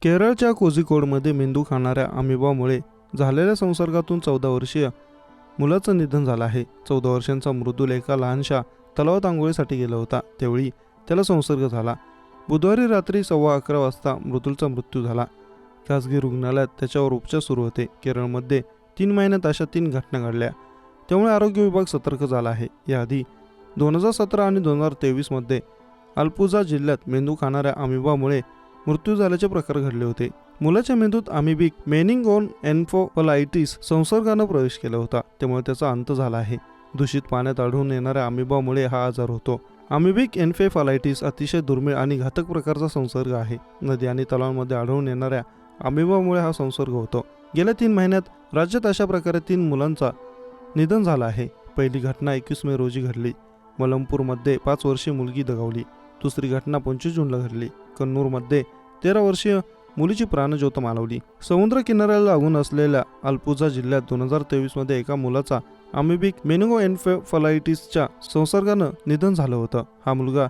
केरळच्या कोझिकोडमध्ये मेंदू खाणाऱ्या अमिबामुळे झालेल्या संसर्गातून 14 वर्षीय मुलाचं निधन झालं आहे. 14 वर्षांचा मृदुल एका लहानशा तलावात आंघोळीसाठी गेला होता. त्यावेळी त्याला संसर्ग झाला. बुधवारी रात्री 11:15 वाजता मृदुलचा मृत्यू झाला. खासगी रुग्णालयात त्याच्यावर उपचार सुरू होते. केरळमध्ये 3 महिन्यात अशा 3 घटना घडल्या. त्यामुळे आरोग्य विभाग सतर्क झाला आहे. याआधी 2017 आणि 2023 मध्ये अल्पुझा जिल्ह्यात मेंदू खाणाऱ्या अमिबामुळे मृत्यू झाल्याचे प्रकार घडले होते. मुलाच्या मेंदूत अमिबिक मेनिंगोएन्सेफलायटिस संसर्गानं प्रवेश केला होता. त्यामुळे त्याचा अंत झाला आहे. दूषित पाण्यात आढळून येणाऱ्या अमिबामुळे हा आजार होतो. अमिबिक एन्सेफलायटिस अतिशय दुर्मिळ आणि घातक प्रकारचा संसर्ग आहे. नदी आणि तलावांमध्ये आढळून येणाऱ्या अमिबामुळे हा संसर्ग होतो. गेल्या 3 महिन्यात राज्यात अशा प्रकारे 3 मुलांचा निधन झालं आहे. पहिली घटना 21 मे रोजी घडली. मलमपूरमध्ये 5 वर्षीय मुलगी दगावली. दुसरी घटना 25 जूनला घडली. कन्नूरमध्ये 13 वर्षीय मुलीची प्राणज्योत मालवली. समुद्र किनाऱ्याला लागून असलेल्या अल्पुझा जिल्ह्यात 2023 मध्ये एका मुलाचा अमिबिक मेनिंगोएन्सेफलायटिसच्या संसर्गानं निधन झालं होतं. हा मुलगा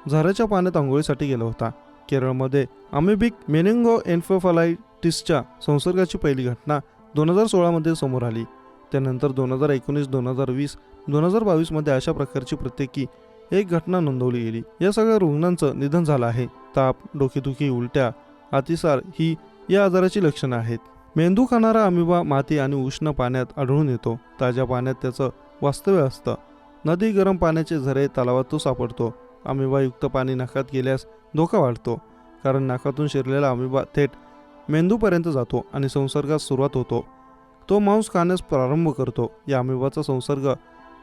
झऱ्याच्या पाण्यात आंघोळीसाठी गेला होता. केरळमध्ये अमिबिक मेनिंगोएन्सेफलायटिसच्या संसर्गाची पहिली घटना 2016 मध्ये समोर आली. त्यानंतर 2019, 2020, 2022 मध्ये अशा प्रकारची प्रत्येकी एक घटना नोंदवली गेली. या सगळ्या रुग्णांचं निधन झालं आहे. ताप, डोकेदुखी, उलट्या, अतिसार ही या आजाराची लक्षणं आहेत. मेंदू खाणारा अमिबा माती आणि उष्ण पाण्यात आढळून येतो. ताज्या पाण्यात त्याचं वास्तव्य असतं. नदी, गरम पाण्याचे झरे, तलावात तो सापडतो. अमिबायुक्त पाणी नाकात गेल्यास धोका वाढतो, कारण नाकातून शिरलेला अमिबा थेट मेंदूपर्यंत जातो आणि संसर्गास सुरुवात होतो. तो मांस खाण्यास प्रारंभ करतो. या अमिबाचा संसर्ग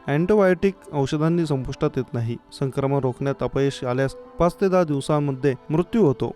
अँटिबायोटिक औषधांनी संपुष्टात येत नाही. संक्रमण रोखण्यात अपयश आल्यास 5 ते 10 दिवसांमध्ये मृत्यू होतो.